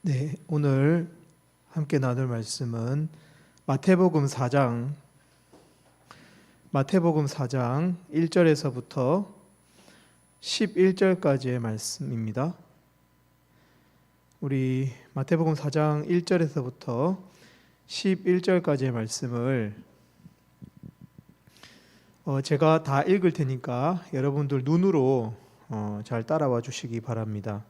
네, 오늘 함께 나눌 말씀은 마태복음 4장 1절에서부터 11절까지의 말씀입니다. 우리 마태복음 4장 1절에서부터 11절까지의 말씀을 제가 다 읽을 테니까 여러분들 눈으로 잘 따라와 주시기 바랍니다.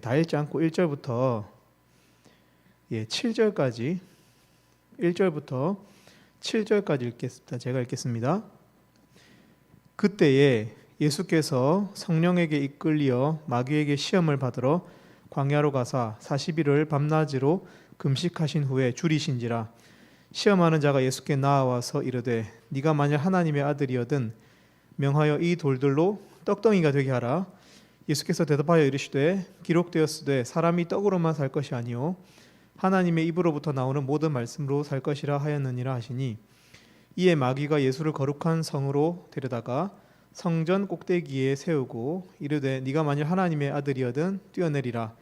다 읽지 않고 1절부터 7절까지 1절부터 7절까지 읽겠습니다. 제가 읽겠습니다. 그때에 예수께서 성령에게 이끌려 마귀에게 시험을 받으러 광야로 가사 40일을 밤낮으로 금식하신 후에 줄이신지라. 시험하는 자가 예수께 나와서 이르되 네가 만일 하나님의 아들이거든 명하여 이 돌들로 떡덩이가 되게 하라. 예수께서 대답하여 이르시되 기록되었으되 사람이 떡으로만 살 것이 아니요 하나님의 입으로부터 나오는 모든 말씀으로 살 것이라 하였느니라 하시니, 이에 마귀가 예수를 거룩한 성으로 데려다가 성전 꼭대기에 세우고 이르되 네가 만일 하나님의 아들이거든 뛰어내리라.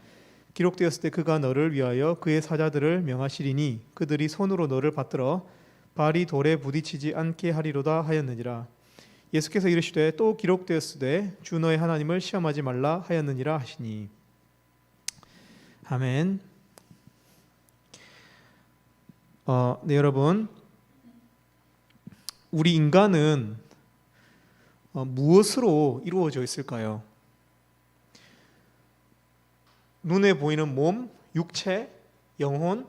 기록되었을 때 그가 너를 위하여 그의 사자들을 명하시리니 그들이 손으로 너를 받들어 발이 돌에 부딪히지 않게 하리로다 하였느니라. 예수께서 이르시되 또 기록되었으되 주 너의 하나님을 시험하지 말라 하였느니라 하시니. 아멘. 네, 여러분, 우리 인간은 무엇으로 이루어져 있을까요? 눈에 보이는 몸, 육체, 영혼,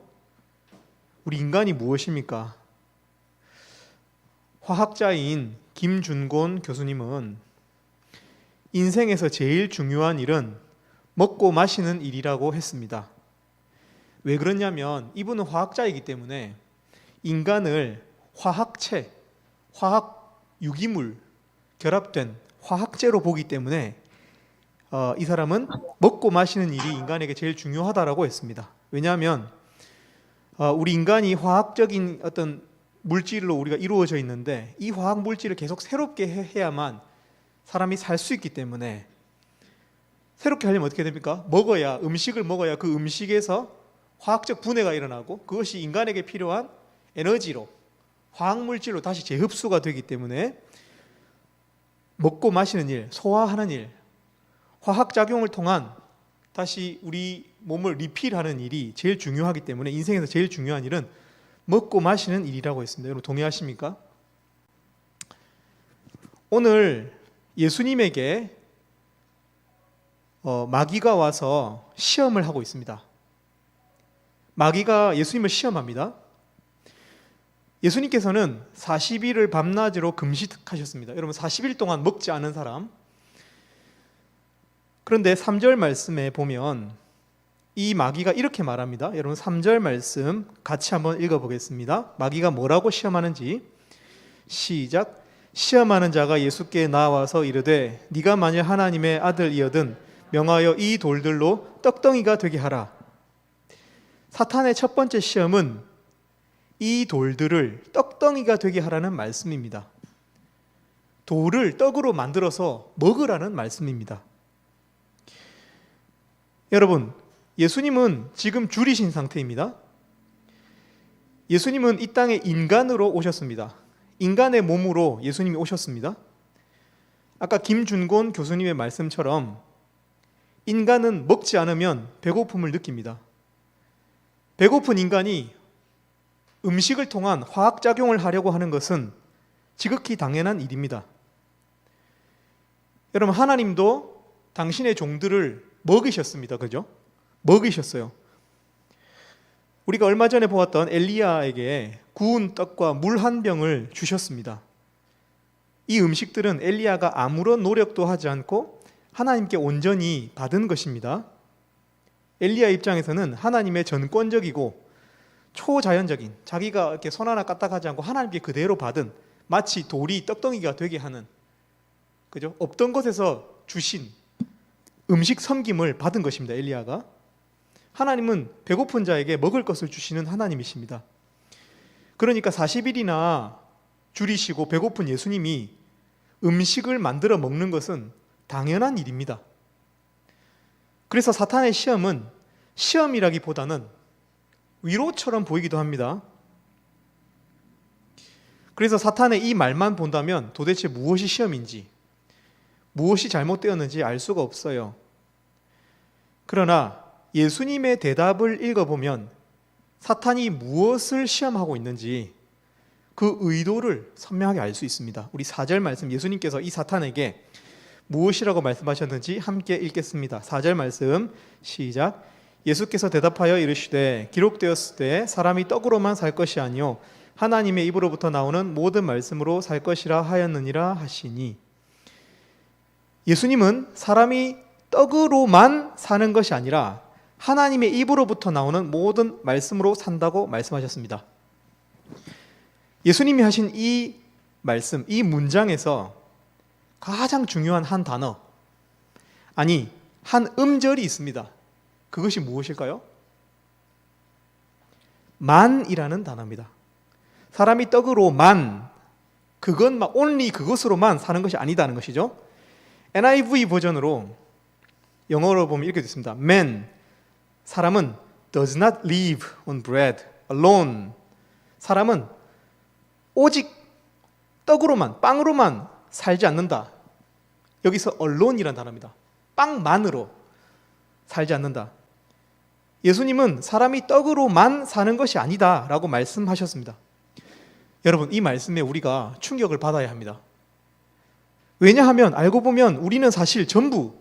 우리 인간이 무엇입니까? 화학자인 김준곤 교수님은 인생에서 제일 중요한 일은 먹고 마시는 일이라고 했습니다. 왜 그러냐면 이분은 화학자이기 때문에 인간을 화학체, 화학 유기물, 결합된 화학제로 보기 때문에 이 사람은 먹고 마시는 일이 인간에게 제일 중요하다라고 했습니다. 왜냐하면 우리 인간이 화학적인 어떤 물질로 우리가 이루어져 있는데 이 화학 물질을 계속 새롭게 해야만 사람이 살 수 있기 때문에, 새롭게 하려면 어떻게 됩니까? 음식을 먹어야 그 음식에서 화학적 분해가 일어나고 그것이 인간에게 필요한 에너지로, 화학 물질로 다시 재흡수가 되기 때문에 먹고 마시는 일, 소화하는 일, 화학작용을 통한 다시 우리 몸을 리필하는 일이 제일 중요하기 때문에 인생에서 제일 중요한 일은 먹고 마시는 일이라고 했습니다. 여러분 동의하십니까? 오늘 예수님에게 마귀가 와서 시험을 하고 있습니다. 마귀가 예수님을 시험합니다. 예수님께서는 40일을 밤낮으로 금식하셨습니다. 여러분 40일 동안 먹지 않은 사람. 그런데 3절 말씀에 보면 이 마귀가 이렇게 말합니다. 여러분 3절 말씀 같이 한번 읽어보겠습니다. 마귀가 뭐라고 시험하는지 시작. 시험하는 자가 예수께 나와서 이르되 네가 만일 하나님의 아들이거든 명하여 이 돌들로 떡덩이가 되게 하라. 사탄의 첫 번째 시험은 이 돌들을 떡덩이가 되게 하라는 말씀입니다. 돌을 떡으로 만들어서 먹으라는 말씀입니다. 여러분, 예수님은 지금 줄이신 상태입니다. 예수님은 이 땅에 인간으로 오셨습니다. 인간의 몸으로 예수님이 오셨습니다. 아까 김준곤 교수님의 말씀처럼 인간은 먹지 않으면 배고픔을 느낍니다. 배고픈 인간이 음식을 통한 화학작용을 하려고 하는 것은 지극히 당연한 일입니다. 여러분, 하나님도 당신의 종들을 먹이셨습니다. 그죠? 먹이셨어요. 우리가 얼마 전에 보았던 엘리야에게 구운 떡과 물 한 병을 주셨습니다. 이 음식들은 엘리야가 아무런 노력도 하지 않고 하나님께 온전히 받은 것입니다. 엘리야 입장에서는 하나님의 전권적이고 초자연적인, 자기가 이렇게 손 하나 까딱하지 않고 하나님께 그대로 받은, 마치 돌이 떡덩이가 되게 하는, 그죠? 없던 것에서 주신 음식 섬김을 받은 것입니다. 엘리야가. 하나님은 배고픈 자에게 먹을 것을 주시는 하나님이십니다. 그러니까 40일이나 줄이시고 배고픈 예수님이 음식을 만들어 먹는 것은 당연한 일입니다. 그래서 사탄의 시험은 시험이라기보다는 위로처럼 보이기도 합니다. 그래서 사탄의 이 말만 본다면 도대체 무엇이 시험인지, 무엇이 잘못되었는지 알 수가 없어요. 그러나 예수님의 대답을 읽어보면 사탄이 무엇을 시험하고 있는지 그 의도를 선명하게 알 수 있습니다. 우리 4절 말씀, 예수님께서 이 사탄에게 무엇이라고 말씀하셨는지 함께 읽겠습니다. 4절 말씀 시작. 예수께서 대답하여 이르시되 기록되었을 때 사람이 떡으로만 살 것이 아니요 하나님의 입으로부터 나오는 모든 말씀으로 살 것이라 하였느니라 하시니, 예수님은 사람이 떡으로만 사는 것이 아니라 하나님의 입으로부터 나오는 모든 말씀으로 산다고 말씀하셨습니다. 예수님이 하신 이 말씀, 이 문장에서 가장 중요한 한 단어, 아니 한 음절이 있습니다. 그것이 무엇일까요? 만이라는 단어입니다. 사람이 떡으로만, 그것만, only 그것으로만 사는 것이 아니다는 것이죠. NIV 버전으로 영어로 보면 이렇게 됐습니다. Man, 사람은 does not live on bread alone. 사람은 오직 떡으로만, 빵으로만 살지 않는다. 여기서 alone이라는 단어입니다. 빵만으로 살지 않는다. 예수님은 사람이 떡으로만 사는 것이 아니다 라고 말씀하셨습니다. 여러분, 이 말씀에 우리가 충격을 받아야 합니다. 왜냐하면 알고 보면 우리는 사실 전부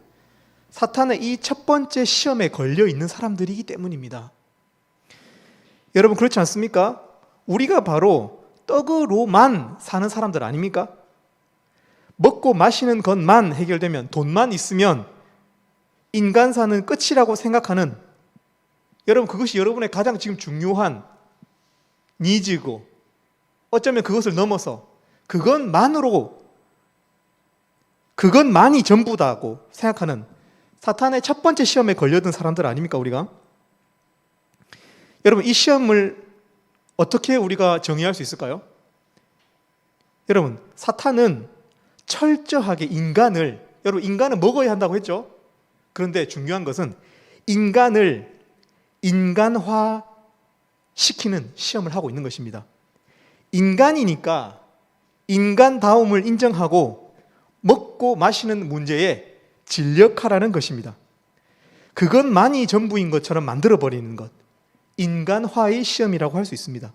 사탄의 이 첫 번째 시험에 걸려 있는 사람들이기 때문입니다. 여러분, 그렇지 않습니까? 우리가 바로 떡으로만 사는 사람들 아닙니까? 먹고 마시는 것만 해결되면, 돈만 있으면 인간사는 끝이라고 생각하는, 여러분, 그것이 여러분의 가장 지금 중요한 니즈고, 어쩌면 그것을 넘어서 그것만이 전부다고 생각하는 사탄의 첫 번째 시험에 걸려든 사람들 아닙니까, 우리가? 여러분, 이 시험을 어떻게 우리가 정의할 수 있을까요? 여러분, 사탄은 철저하게 여러분, 인간은 먹어야 한다고 했죠? 그런데 중요한 것은 인간을 인간화 시키는 시험을 하고 있는 것입니다. 인간이니까 인간다움을 인정하고 먹고 마시는 문제에 진력하라는 것입니다. 그것만이 전부인 것처럼 만들어버리는 것, 인간화의 시험이라고 할 수 있습니다.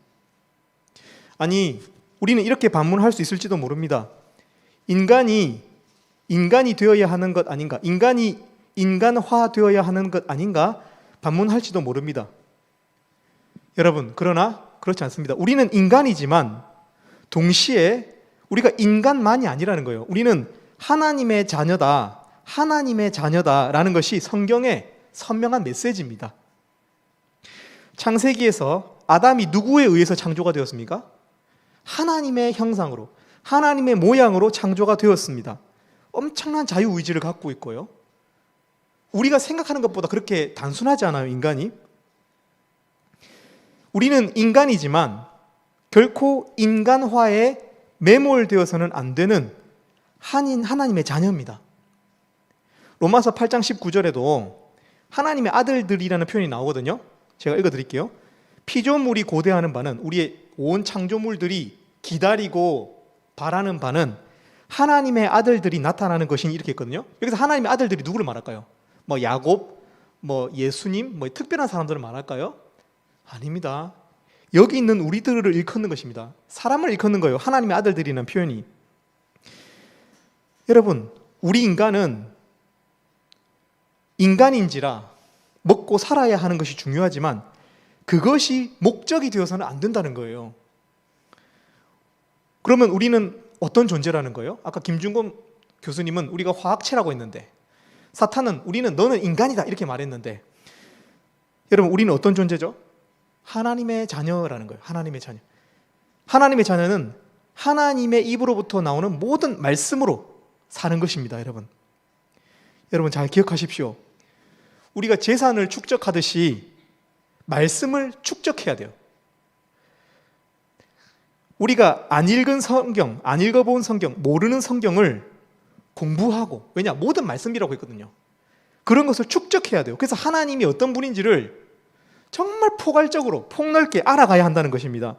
아니, 우리는 이렇게 반문할 수 있을지도 모릅니다. 인간이 되어야 하는 것 아닌가? 인간이 인간화 되어야 하는 것 아닌가? 반문할지도 모릅니다. 여러분, 그러나 그렇지 않습니다. 우리는 인간이지만 동시에 우리가 인간만이 아니라는 거예요. 우리는 하나님의 자녀다라는 것이 성경의 선명한 메시지입니다. 창세기에서 아담이 누구에 의해서 창조가 되었습니까? 하나님의 형상으로, 하나님의 모양으로 창조가 되었습니다. 엄청난 자유의지를 갖고 있고요. 우리가 생각하는 것보다 그렇게 단순하지 않아요, 인간이. 우리는 인간이지만 결코 인간화에 매몰되어서는 안 되는 하나님의 자녀입니다. 로마서 8장 19절에도 하나님의 아들들이라는 표현이 나오거든요. 제가 읽어드릴게요. 피조물이 고대하는 바는, 우리의 온 창조물들이 기다리고 바라는 바는 하나님의 아들들이 나타나는 것이니, 이렇게 했거든요. 여기서 하나님의 아들들이 누구를 말할까요? 야곱, 예수님, 특별한 사람들을 말할까요? 아닙니다. 여기 있는 우리들을 일컫는 것입니다. 사람을 일컫는 거예요. 하나님의 아들들이라는 표현이. 여러분, 우리 인간은 인간인지라 먹고 살아야 하는 것이 중요하지만 그것이 목적이 되어서는 안 된다는 거예요. 그러면 우리는 어떤 존재라는 거예요? 아까 김준곤 교수님은 우리가 화학체라고 했는데, 사탄은 너는 인간이다 이렇게 말했는데, 여러분, 우리는 어떤 존재죠? 하나님의 자녀라는 거예요. 하나님의 자녀. 하나님의 자녀는 하나님의 입으로부터 나오는 모든 말씀으로 사는 것입니다, 여러분. 여러분, 잘 기억하십시오. 우리가 재산을 축적하듯이 말씀을 축적해야 돼요. 우리가 안 읽은 성경, 안 읽어본 성경, 모르는 성경을 공부하고, 왜냐? 모든 말씀이라고 했거든요. 그런 것을 축적해야 돼요. 그래서 하나님이 어떤 분인지를 정말 포괄적으로 폭넓게 알아가야 한다는 것입니다.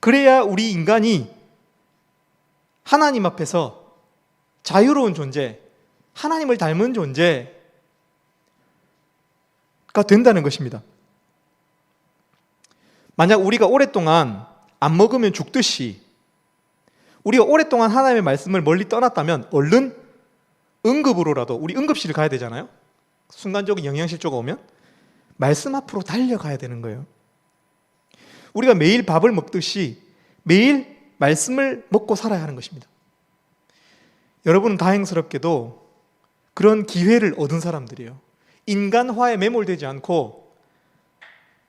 그래야 우리 인간이 하나님 앞에서 자유로운 존재, 하나님을 닮은 존재가 된다는 것입니다. 만약 우리가 오랫동안 안 먹으면 죽듯이 우리가 오랫동안 하나님의 말씀을 멀리 떠났다면 얼른 응급으로라도 우리 응급실을 가야 되잖아요. 순간적인 영양실조가 오면 말씀 앞으로 달려가야 되는 거예요. 우리가 매일 밥을 먹듯이 매일 말씀을 먹고 살아야 하는 것입니다. 여러분은 다행스럽게도 그런 기회를 얻은 사람들이에요. 인간화에 매몰되지 않고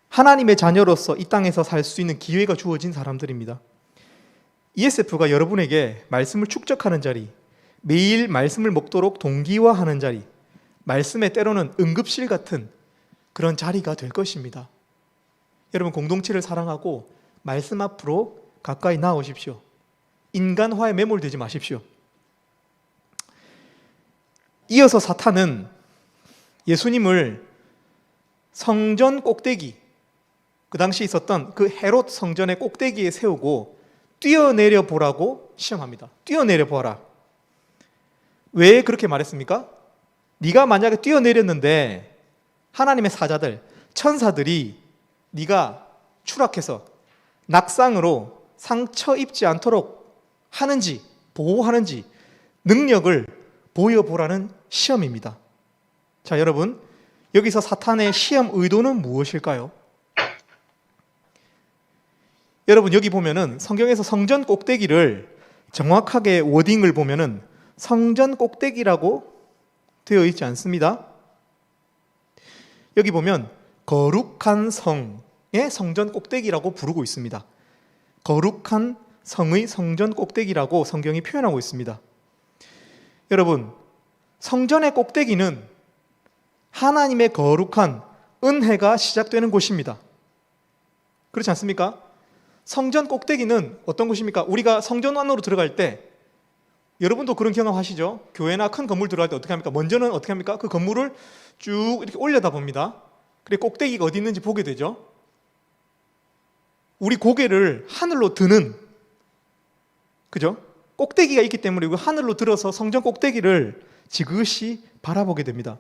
하나님의 자녀로서 이 땅에서 살 수 있는 기회가 주어진 사람들입니다. ESF가 여러분에게 말씀을 축적하는 자리, 매일 말씀을 먹도록 동기화하는 자리, 말씀에 때로는 응급실 같은 그런 자리가 될 것입니다. 여러분, 공동체를 사랑하고 말씀 앞으로 가까이 나오십시오. 인간화에 매몰되지 마십시오. 이어서 사탄은 예수님을 성전 꼭대기, 그 당시 있었던 그 헤롯 성전의 꼭대기에 세우고 뛰어내려 보라고 시험합니다. 뛰어내려 보아라. 왜 그렇게 말했습니까? 네가 만약에 뛰어내렸는데 하나님의 사자들, 천사들이 네가 추락해서 낙상으로 상처 입지 않도록 하는지, 보호하는지 능력을 보여보라는 시험입니다. 자, 여러분, 여기서 사탄의 시험 의도는 무엇일까요? 여러분, 여기 보면은 성경에서 성전 꼭대기를 정확하게 워딩을 보면은 성전 꼭대기라고 되어 있지 않습니다. 여기 보면 거룩한 성의 성전 꼭대기라고 부르고 있습니다. 거룩한 성의 성전 꼭대기라고 성경이 표현하고 있습니다. 여러분, 성전의 꼭대기는 하나님의 거룩한 은혜가 시작되는 곳입니다. 그렇지 않습니까? 성전 꼭대기는 어떤 곳입니까? 우리가 성전 안으로 들어갈 때, 여러분도 그런 경험 하시죠? 교회나 큰 건물 들어갈 때 어떻게 합니까? 먼저는 어떻게 합니까? 그 건물을 쭉 이렇게 올려다 봅니다. 그리고 꼭대기가 어디 있는지 보게 되죠? 우리 고개를 하늘로 드는, 그죠? 꼭대기가 있기 때문에 하늘로 들어서 성전 꼭대기를 지그시 바라보게 됩니다.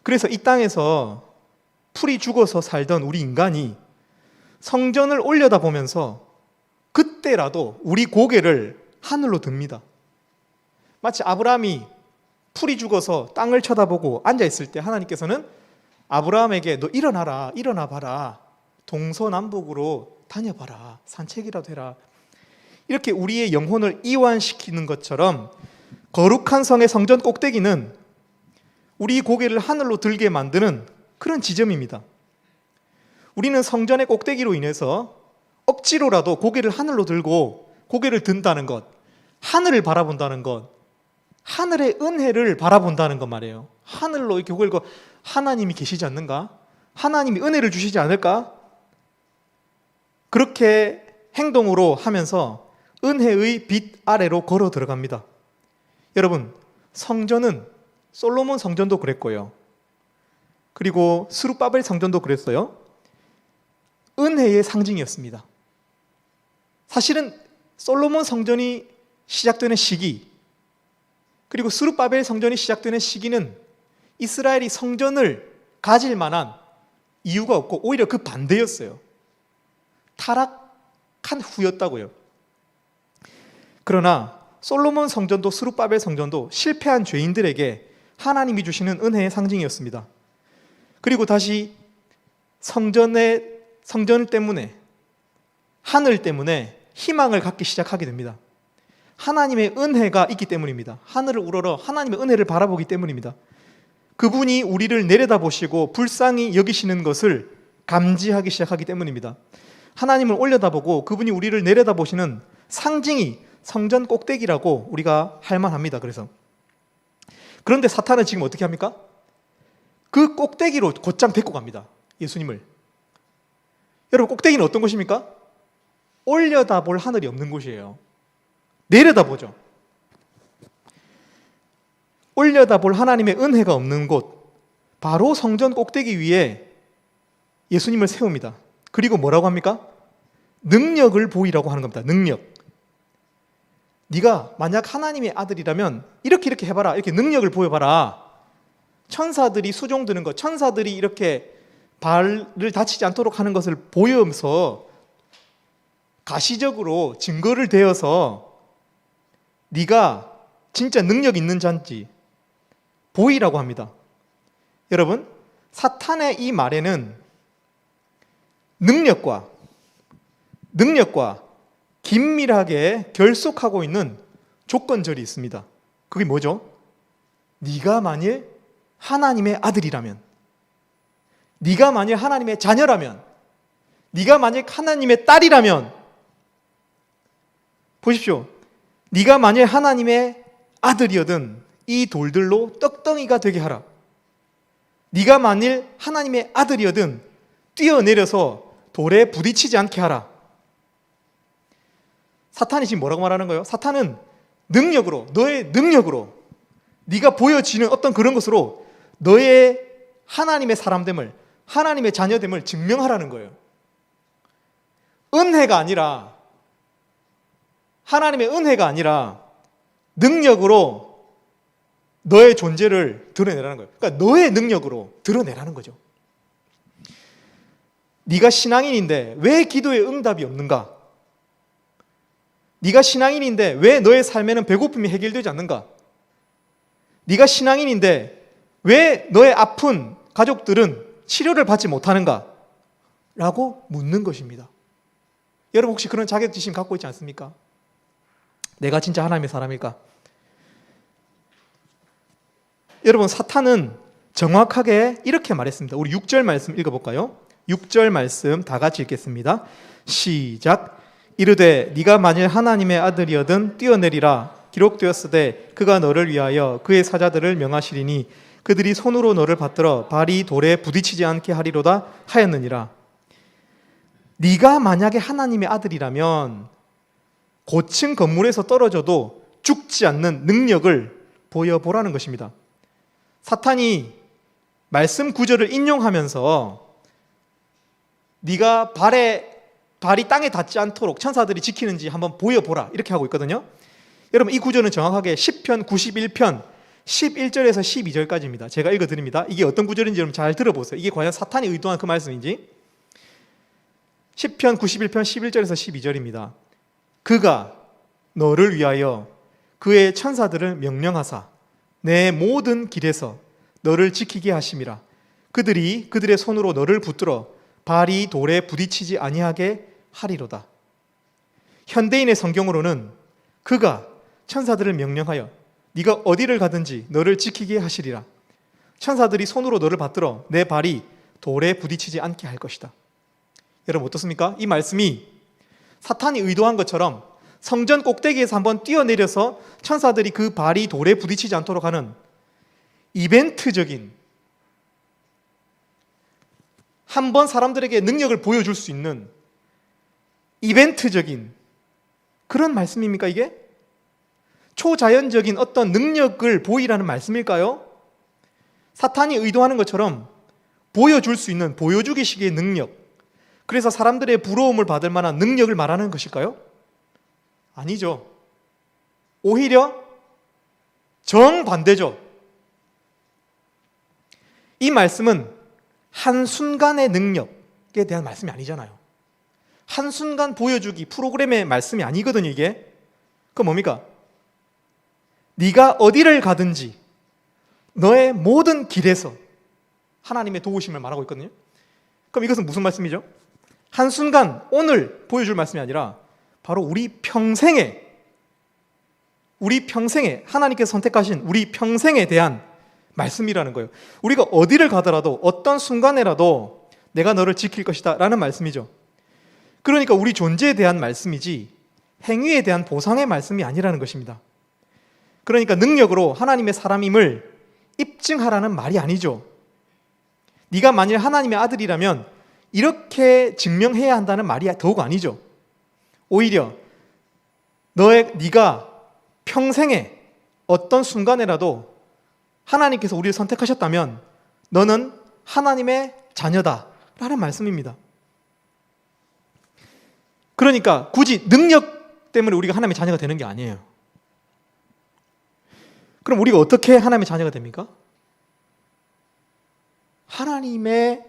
그래서 이 땅에서 풀이 죽어서 살던 우리 인간이 성전을 올려다 보면서 그때라도 우리 고개를 하늘로 듭니다. 마치 아브라함이 풀이 죽어서 땅을 쳐다보고 앉아있을 때 하나님께서는 아브라함에게 너 일어나라, 일어나 봐라, 동서남북으로 다녀봐라, 산책이라도 해라. 이렇게 우리의 영혼을 이완시키는 것처럼 거룩한 성의 성전 꼭대기는 우리 고개를 하늘로 들게 만드는 그런 지점입니다. 우리는 성전의 꼭대기로 인해서 억지로라도 고개를 하늘로 들고 고개를 든다는 것, 하늘을 바라본다는 것, 하늘의 은혜를 바라본다는 것 말이에요. 하늘로 이렇게 고개를 들고 하나님이 계시지 않는가? 하나님이 은혜를 주시지 않을까? 그렇게 행동으로 하면서 은혜의 빛 아래로 걸어 들어갑니다. 여러분, 성전은 솔로몬 성전도 그랬고요. 그리고 스룹바벨 성전도 그랬어요. 은혜의 상징이었습니다. 사실은 솔로몬 성전이 시작되는 시기, 그리고 스룹바벨 성전이 시작되는 시기는 이스라엘이 성전을 가질 만한 이유가 없고 오히려 그 반대였어요. 타락한 후였다고요. 그러나 솔로몬 성전도 스룹바벨 성전도 실패한 죄인들에게 하나님이 주시는 은혜의 상징이었습니다. 그리고 다시 성전 때문에, 하늘 때문에 희망을 갖기 시작하게 됩니다. 하나님의 은혜가 있기 때문입니다. 하늘을 우러러 하나님의 은혜를 바라보기 때문입니다. 그분이 우리를 내려다보시고 불쌍히 여기시는 것을 감지하기 시작하기 때문입니다. 하나님을 올려다보고 그분이 우리를 내려다보시는 상징이 성전 꼭대기라고 우리가 할 만합니다. 그런데 사탄은 지금 어떻게 합니까? 그 꼭대기로 곧장 데리고 갑니다. 예수님을. 여러분, 꼭대기는 어떤 곳입니까? 올려다볼 하늘이 없는 곳이에요. 내려다보죠. 올려다볼 하나님의 은혜가 없는 곳, 바로 성전 꼭대기 위에 예수님을 세웁니다. 그리고 뭐라고 합니까? 능력을 보이라고 하는 겁니다. 능력. 네가 만약 하나님의 아들이라면 이렇게 해봐라. 이렇게 능력을 보여봐라. 천사들이 수종 드는 것, 천사들이 이렇게 발을 다치지 않도록 하는 것을 보여서 가시적으로 증거를 대어서 네가 진짜 능력 있는 자인지 보이라고 합니다. 여러분, 사탄의 이 말에는 능력과 긴밀하게 결속하고 있는 조건절이 있습니다. 그게 뭐죠? 네가 만일 하나님의 아들이라면, 네가 만일 하나님의 자녀라면, 네가 만일 하나님의 딸이라면, 보십시오. 네가 만일 하나님의 아들이거든 이 돌들로 떡덩이가 되게 하라. 네가 만일 하나님의 아들이거든 뛰어내려서 돌에 부딪히지 않게 하라. 사탄이 지금 뭐라고 말하는 거예요? 사탄은 능력으로, 너의 능력으로, 네가 보여지는 어떤 그런 것으로 너의 하나님의 사람됨을, 하나님의 자녀됨을 증명하라는 거예요. 하나님의 은혜가 아니라 능력으로 너의 존재를 드러내라는 거예요. 그러니까 너의 능력으로 드러내라는 거죠. 네가 신앙인인데 왜 기도에 응답이 없는가? 네가 신앙인인데 왜 너의 삶에는 배고픔이 해결되지 않는가? 네가 신앙인인데 왜 너의 아픈 가족들은 치료를 받지 못하는가? 라고 묻는 것입니다. 여러분 혹시 그런 자격지심 갖고 있지 않습니까? 내가 진짜 하나님의 사람일까? 여러분, 사탄은 정확하게 이렇게 말했습니다. 우리 6절 말씀 읽어볼까요? 6절 말씀 다 같이 읽겠습니다. 시작. 이르되 네가 만일 하나님의 아들이거든 뛰어내리라. 기록되었으되 그가 너를 위하여 그의 사자들을 명하시리니 그들이 손으로 너를 받들어 발이 돌에 부딪히지 않게 하리로다 하였느니라. 네가 만약에 하나님의 아들이라면 고층 건물에서 떨어져도 죽지 않는 능력을 보여보라는 것입니다. 사탄이 말씀 구절을 인용하면서 네가 발이 땅에 닿지 않도록 천사들이 지키는지 한번 보여보라 이렇게 하고 있거든요. 여러분 이 구절은 정확하게 시편 91편 11절에서 12절까지입니다. 제가 읽어드립니다. 이게 어떤 구절인지 여러분 잘 들어보세요. 이게 과연 사탄이 의도한 그 말씀인지. 시편 91편 11절에서 12절입니다. 그가 너를 위하여 그의 천사들을 명령하사 내 모든 길에서 너를 지키게 하심이라. 그들이 그들의 손으로 너를 붙들어 발이 돌에 부딪히지 아니하게 하리로다. 현대인의 성경으로는 그가 천사들을 명령하여 네가 어디를 가든지 너를 지키게 하시리라. 천사들이 손으로 너를 받들어 내 발이 돌에 부딪히지 않게 할 것이다. 여러분 어떻습니까? 이 말씀이 사탄이 의도한 것처럼 성전 꼭대기에서 한번 뛰어내려서 천사들이 그 발이 돌에 부딪히지 않도록 하는 이벤트적인, 한번 사람들에게 능력을 보여줄 수 있는 이벤트적인 그런 말씀입니까 이게? 초자연적인 어떤 능력을 보이라는 말씀일까요? 사탄이 의도하는 것처럼 보여줄 수 있는 보여주기식의 능력, 그래서 사람들의 부러움을 받을 만한 능력을 말하는 것일까요? 아니죠. 오히려 정반대죠. 이 말씀은 한순간의 능력에 대한 말씀이 아니잖아요. 한순간 보여주기 프로그램의 말씀이 아니거든요 이게. 그건 뭡니까? 네가 어디를 가든지 너의 모든 길에서 하나님의 도우심을 말하고 있거든요. 그럼 이것은 무슨 말씀이죠? 한순간 오늘 보여줄 말씀이 아니라 바로 우리 평생에 하나님께서 선택하신 우리 평생에 대한 말씀이라는 거예요. 우리가 어디를 가더라도 어떤 순간에라도 내가 너를 지킬 것이다 라는 말씀이죠. 그러니까 우리 존재에 대한 말씀이지 행위에 대한 보상의 말씀이 아니라는 것입니다. 그러니까 능력으로 하나님의 사람임을 입증하라는 말이 아니죠. 네가 만일 하나님의 아들이라면 이렇게 증명해야 한다는 말이 더욱 아니죠. 오히려 네가 평생에 어떤 순간에라도 하나님께서 우리를 선택하셨다면 너는 하나님의 자녀다 라는 말씀입니다. 그러니까 굳이 능력 때문에 우리가 하나님의 자녀가 되는 게 아니에요. 그럼 우리가 어떻게 하나님의 자녀가 됩니까? 하나님의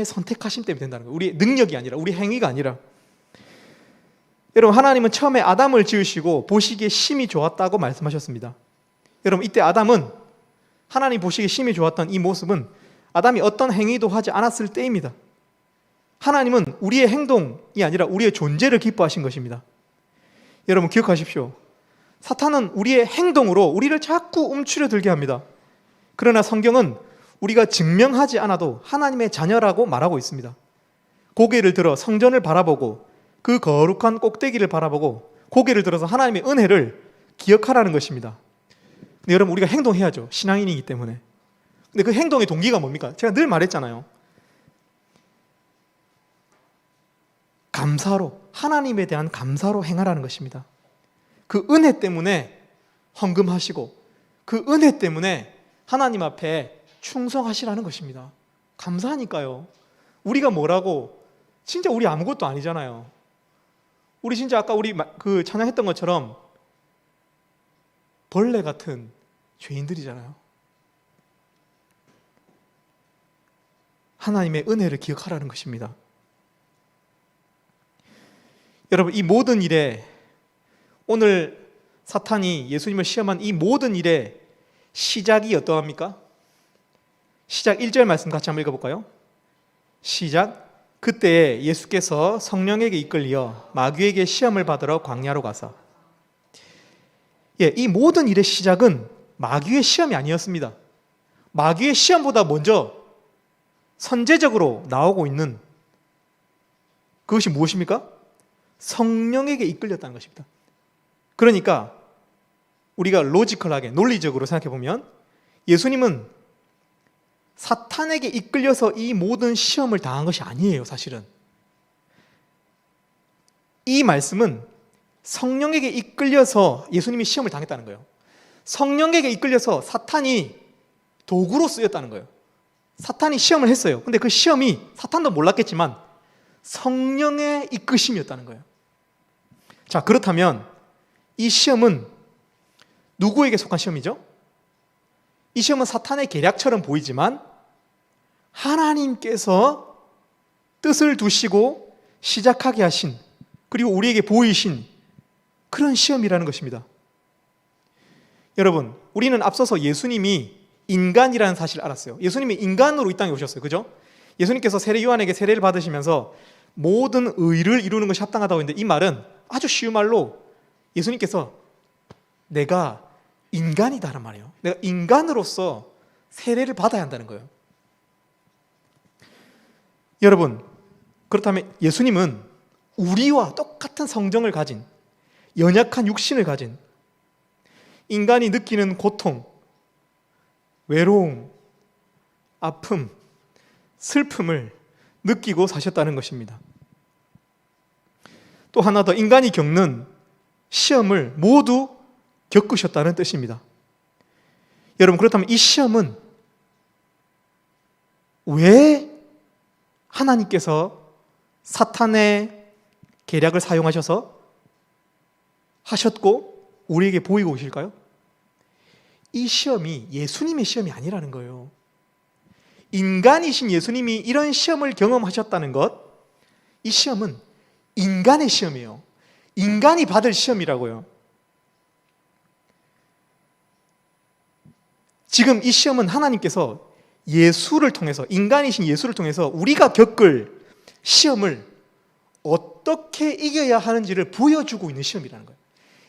선택하심 때문에 된다는 거예요. 우리의 능력이 아니라, 우리 행위가 아니라. 여러분, 하나님은 처음에 아담을 지으시고 보시기에 심히 좋았다고 말씀하셨습니다. 여러분, 이때 아담은 하나님 보시기에 심히 좋았던 이 모습은 아담이 어떤 행위도 하지 않았을 때입니다. 하나님은 우리의 행동이 아니라 우리의 존재를 기뻐하신 것입니다. 여러분, 기억하십시오. 사탄은 우리의 행동으로 우리를 자꾸 움츠려 들게 합니다. 그러나 성경은 우리가 증명하지 않아도 하나님의 자녀라고 말하고 있습니다. 고개를 들어 성전을 바라보고 그 거룩한 꼭대기를 바라보고 고개를 들어서 하나님의 은혜를 기억하라는 것입니다. 근데 여러분, 우리가 행동해야죠. 신앙인이기 때문에. 근데 그 행동의 동기가 뭡니까? 제가 늘 말했잖아요. 감사로, 하나님에 대한 감사로 행하라는 것입니다. 그 은혜 때문에 헌금하시고 그 은혜 때문에 하나님 앞에 충성하시라는 것입니다. 감사하니까요. 우리가 뭐라고, 진짜 우리 아무것도 아니잖아요. 우리 진짜 아까 우리 그 찬양했던 것처럼 벌레 같은 죄인들이잖아요. 하나님의 은혜를 기억하라는 것입니다. 여러분, 이 모든 일에, 오늘 사탄이 예수님을 시험한 이 모든 일의 시작이 어떠합니까? 시작 1절 말씀 같이 한번 읽어볼까요? 시작. 그때에 예수께서 성령에게 이끌려 마귀에게 시험을 받으러 광야로 가사. 이 모든 일의 시작은 마귀의 시험이 아니었습니다. 마귀의 시험보다 먼저 선제적으로 나오고 있는 그것이 무엇입니까? 성령에게 이끌렸다는 것입니다. 그러니까 우리가 로지컬하게, 논리적으로 생각해 보면 예수님은 사탄에게 이끌려서 이 모든 시험을 당한 것이 아니에요, 사실은. 이 말씀은 성령에게 이끌려서 예수님이 시험을 당했다는 거예요. 성령에게 이끌려서 사탄이 도구로 쓰였다는 거예요. 사탄이 시험을 했어요. 근데 그 시험이 사탄도 몰랐겠지만 성령의 이끄심이었다는 거예요. 자, 그렇다면 이 시험은 누구에게 속한 시험이죠? 이 시험은 사탄의 계략처럼 보이지만 하나님께서 뜻을 두시고 시작하게 하신, 그리고 우리에게 보이신 그런 시험이라는 것입니다. 여러분, 우리는 앞서서 예수님이 인간이라는 사실을 알았어요. 예수님이 인간으로 이 땅에 오셨어요. 그죠? 예수님께서 세례 요한에게 세례를 받으시면서 모든 의를 이루는 것이 합당하다고 했는데, 이 말은 아주 쉬운 말로 예수님께서 내가 인간이다란 말이에요. 내가 인간으로서 세례를 받아야 한다는 거예요. 여러분, 그렇다면 예수님은 우리와 똑같은 성정을 가진, 연약한 육신을 가진, 인간이 느끼는 고통, 외로움, 아픔, 슬픔을 느끼고 사셨다는 것입니다. 또 하나 더, 인간이 겪는 시험을 모두 겪으셨다는 뜻입니다. 여러분, 그렇다면 이 시험은 왜 하나님께서 사탄의 계략을 사용하셔서 하셨고 우리에게 보이고 오실까요? 이 시험이 예수님의 시험이 아니라는 거예요. 인간이신 예수님이 이런 시험을 경험하셨다는 것, 이 시험은 인간의 시험이에요. 인간이 받을 시험이라고요. 지금 이 시험은 하나님께서 예수를 통해서, 인간이신 예수를 통해서 우리가 겪을 시험을 어떻게 이겨야 하는지를 보여주고 있는 시험이라는 거예요.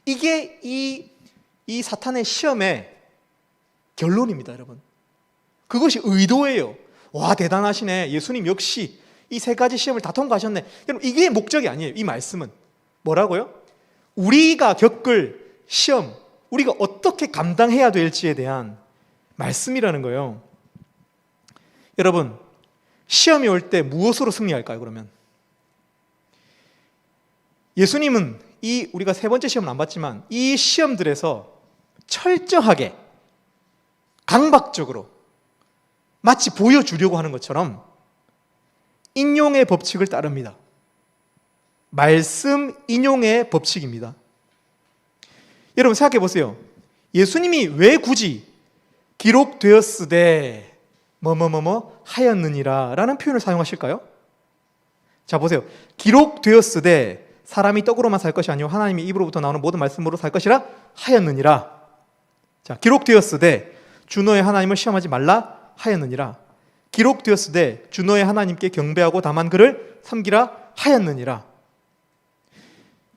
이게 이 사탄의 시험의 결론입니다, 여러분. 그것이 의도예요. 와, 대단하시네. 예수님 역시 이 세 가지 시험을 다 통과하셨네. 여러분, 이게 목적이 아니에요. 이 말씀은 뭐라고요? 우리가 겪을 시험, 우리가 어떻게 감당해야 될지에 대한 말씀이라는 거예요. 여러분, 시험이 올 때 무엇으로 승리할까요, 그러면? 예수님은 우리가 세 번째 시험은 안 봤지만 이 시험들에서 철저하게 강박적으로 마치 보여주려고 하는 것처럼 인용의 법칙을 따릅니다. 말씀 인용의 법칙입니다. 여러분 생각해 보세요. 예수님이 왜 굳이 기록되었으되 뭐뭐뭐뭐 하였느니라 라는 표현을 사용하실까요? 자 보세요. 기록되었으되 사람이 떡으로만 살 것이 아니요 하나님의 입으로부터 나오는 모든 말씀으로 살 것이라 하였느니라. 자, 기록되었으되 주 너의 하나님을 시험하지 말라 하였느니라. 기록되었으되 주 너의 하나님께 경배하고 다만 그를 섬기라 하였느니라.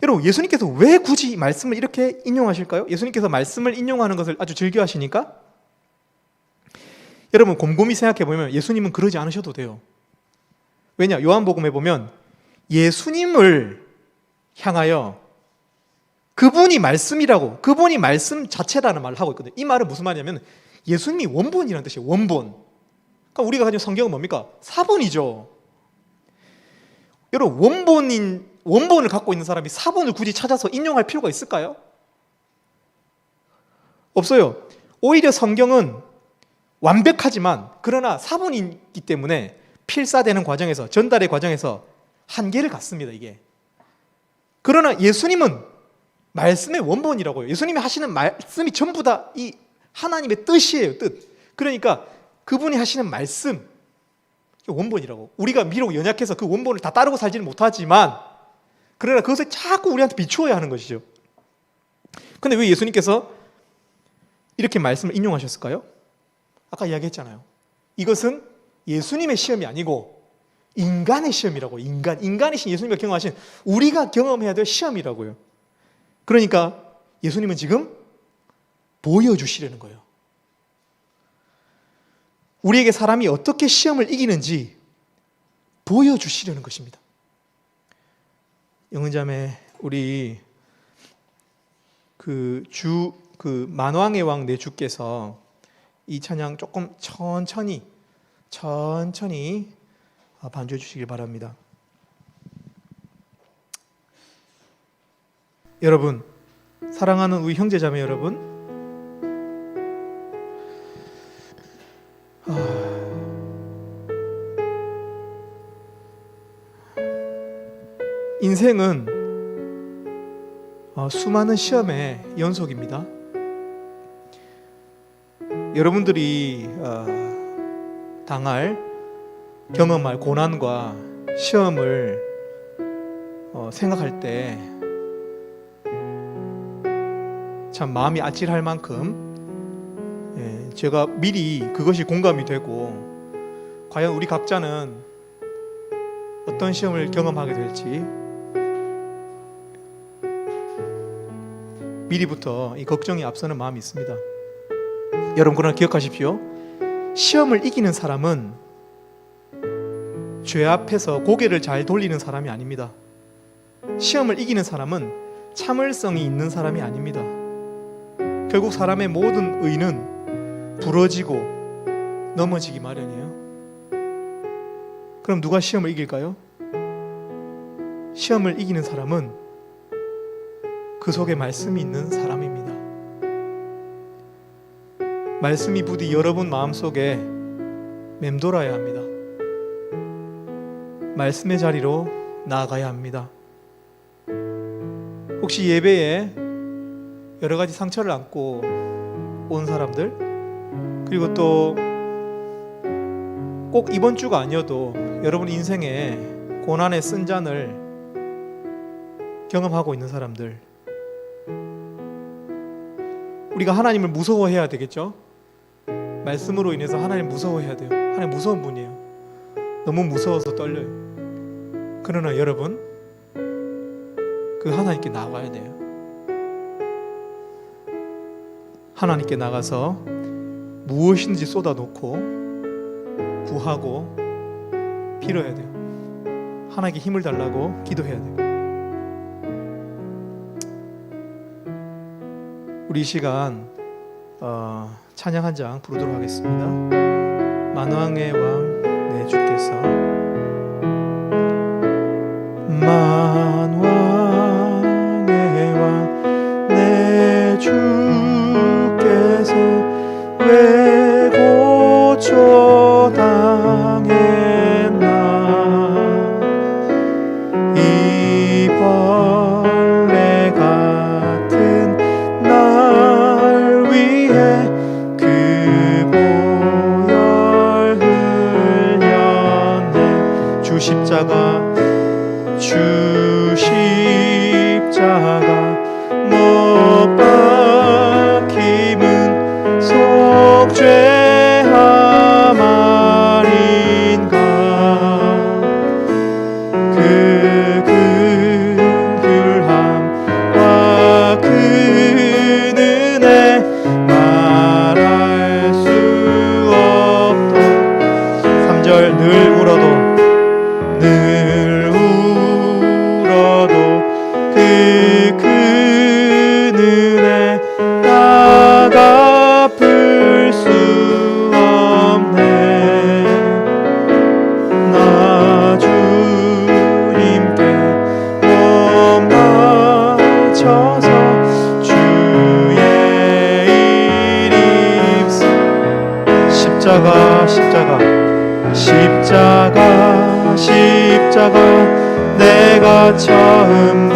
여러분 예수님께서 왜 굳이 말씀을 이렇게 인용하실까요? 예수님께서 말씀을 인용하는 것을 아주 즐겨하시니까? 여러분 곰곰이 생각해보면 예수님은 그러지 않으셔도 돼요. 왜냐? 요한복음에 보면 예수님을 향하여 그분이 말씀이라고, 그분이 말씀 자체라는 말을 하고 있거든요. 이 말은 무슨 말이냐면 예수님이 원본이라는 뜻이에요. 원본. 그러니까 우리가 가진 성경은 뭡니까? 사본이죠. 여러분 원본을 갖고 있는 사람이 사본을 굳이 찾아서 인용할 필요가 있을까요? 없어요. 오히려 성경은 완벽하지만 그러나 사본이기 때문에 필사되는 과정에서, 전달의 과정에서 한계를 갖습니다. 이게. 그러나 예수님은 말씀의 원본이라고요. 예수님이 하시는 말씀이 전부 다 이 하나님의 뜻이에요. 뜻. 그러니까 그분이 하시는 말씀 원본이라고. 우리가 비록 연약해서 그 원본을 다 따르고 살지는 못하지만 그러나 그것을 자꾸 우리한테 비추어야 하는 것이죠. 그런데 왜 예수님께서 이렇게 말씀을 인용하셨을까요? 아까 이야기했잖아요. 이것은 예수님의 시험이 아니고 인간의 시험이라고. 인간이신 예수님이 경험하신 우리가 경험해야 될 시험이라고요. 그러니까 예수님은 지금 보여주시려는 거예요. 우리에게 사람이 어떻게 시험을 이기는지 보여주시려는 것입니다. 영은자매, 우리 만왕의 왕 내 주께서 이 찬양 조금 천천히 반주해 주시길 바랍니다. 여러분, 사랑하는 우리 형제자매 여러분, 인생은 수많은 시험의 연속입니다. 여러분들이 경험할 고난과 시험을 생각할 때 참 마음이 아찔할 만큼 제가 미리 그것이 공감이 되고 과연 우리 각자는 어떤 시험을 경험하게 될지 미리부터 이 걱정이 앞서는 마음이 있습니다. 여러분 그러나 기억하십시오. 시험을 이기는 사람은 죄 앞에서 고개를 잘 돌리는 사람이 아닙니다. 시험을 이기는 사람은 참을성이 있는 사람이 아닙니다. 결국 사람의 모든 의는 부러지고 넘어지기 마련이에요. 그럼 누가 시험을 이길까요? 시험을 이기는 사람은 그 속에 말씀이 있는 사람입니다. 말씀이 부디 여러분 마음속에 맴돌아야 합니다. 말씀의 자리로 나아가야 합니다. 혹시 예배에 여러 가지 상처를 안고 온 사람들, 그리고 또 꼭 이번 주가 아니어도 여러분 인생에 고난의 쓴잔을 경험하고 있는 사람들, 우리가 하나님을 무서워해야 되겠죠? 말씀으로 인해서 하나님 무서워해야 돼요. 하나님 무서운 분이에요. 너무 무서워서 떨려요. 그러나 여러분, 그 하나님께 나가야 돼요. 하나님께 나가서 무엇인지 쏟아놓고 구하고 빌어야 돼요. 하나님께 힘을 달라고 기도해야 돼요. 우리 이 시간 찬양 한 장 부르도록 하겠습니다. 만왕의 왕 내 주께서, 만왕의 왕 내 주께서 왜 십자가 주 십자가 못 박힘은 속죄함 아닌가. 그 긍휼함과 그 은혜 말할 수 없던 3절 늘 울어도 그 은혜 다 갚을 수 없네. 나 주님께 몸 바쳐서 주의 일 입사. 십자가 내가 처음 볼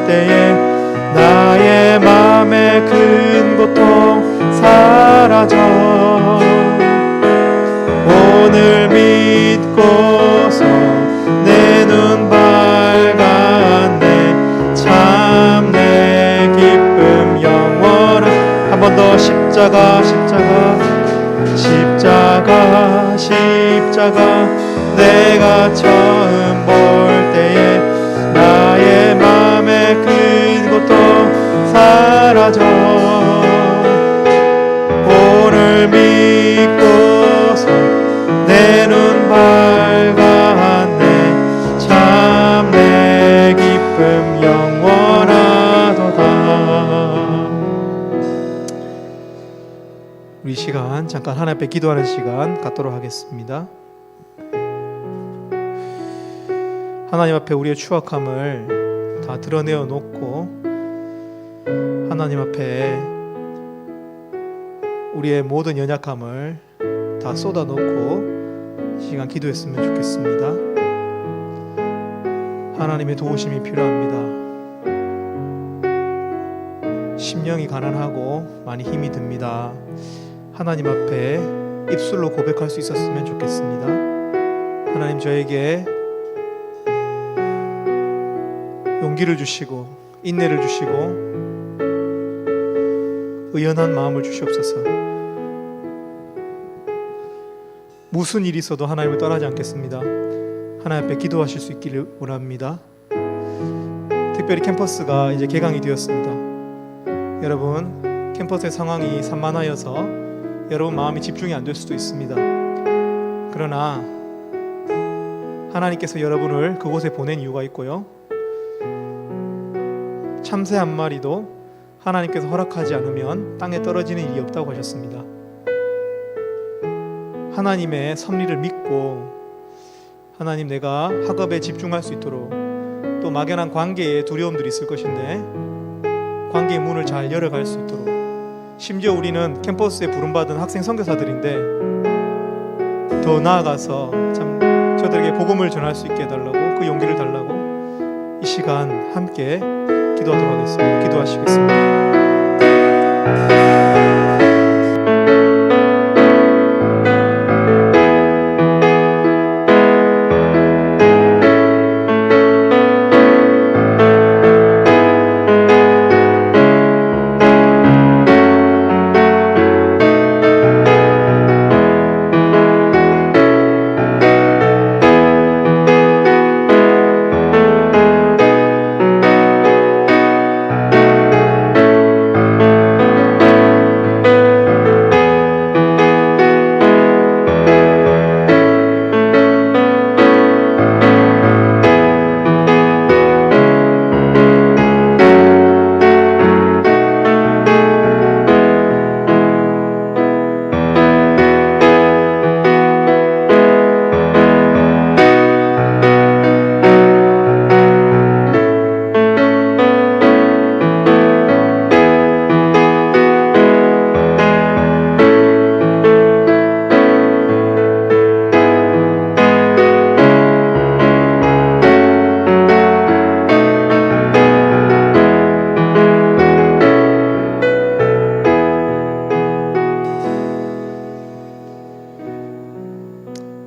때에 나의 맘에 큰 고통 사라져. 오늘 믿고서 내 눈 밝았네. 참 내 기쁨 영원한. 한 번 더 십자가 내가 처음 볼 때에 나의 맘에 큰 고통 사라져. 오늘 믿고서 내 눈 밝았네. 참 내 기쁨 영원하도다. 우리 시간 잠깐 하나님 앞에 기도하는 시간 갖도록 하겠습니다. 하나님 앞에 우리의 추악함을 다 드러내어 놓고 하나님 앞에 우리의 모든 연약함을 다 쏟아 놓고 이 시간 기도했으면 좋겠습니다. 하나님의 도우심이 필요합니다. 심령이 가난하고 많이 힘이 듭니다. 하나님 앞에 입술로 고백할 수 있었으면 좋겠습니다. 하나님 저에게 용기를 주시고 인내를 주시고 의연한 마음을 주시옵소서. 무슨 일이 있어도 하나님을 떠나지 않겠습니다. 하나님 앞에 기도하실 수 있기를 원합니다. 특별히 캠퍼스가 이제 개강이 되었습니다. 여러분 캠퍼스의 상황이 산만하여서 여러분 마음이 집중이 안 될 수도 있습니다. 그러나 하나님께서 여러분을 그곳에 보낸 이유가 있고요, 참새 한 마리도 하나님께서 허락하지 않으면 땅에 떨어지는 일이 없다고 하셨습니다. 하나님의 섭리를 믿고 하나님 내가 학업에 집중할 수 있도록, 또 막연한 관계에 두려움들이 있을 것인데 관계의 문을 잘 열어갈 수 있도록, 심지어 우리는 캠퍼스에 부름받은 학생 선교사들인데 더 나아가서 참 저들에게 복음을 전할 수 있게 해달라고, 그 용기를 달라고 이 시간 함께 기도하도록 하겠습니다. 기도하시겠습니다.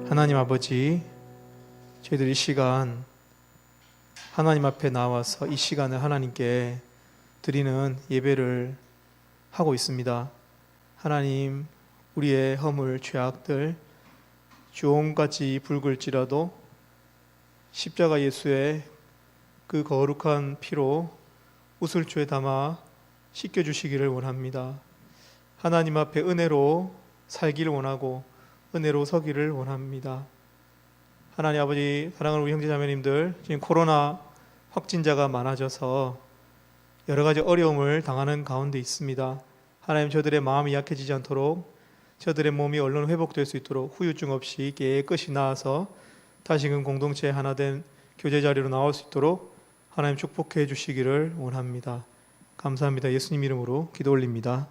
하나님 아버지, 저희들 이 시간 하나님 앞에 나와서 이 시간을 하나님께 드리는 예배를 하고 있습니다. 하나님, 우리의 허물, 죄악들 주홍같이 붉을지라도 십자가 예수의 그 거룩한 피로 우슬초에 담아 씻겨주시기를 원합니다. 하나님 앞에 은혜로 살기를 원하고 은혜로 서기를 원합니다. 하나님 아버지, 사랑하는 우리 형제자매님들, 지금 코로나 확진자가 많아져서 여러 가지 어려움을 당하는 가운데 있습니다. 하나님, 저들의 마음이 약해지지 않도록, 저들의 몸이 얼른 회복될 수 있도록 후유증 없이 깨끗이 나아서 다시금 공동체에 하나 된 교제 자리로 나올 수 있도록 하나님 축복해 주시기를 원합니다. 감사합니다. 예수님 이름으로 기도 올립니다.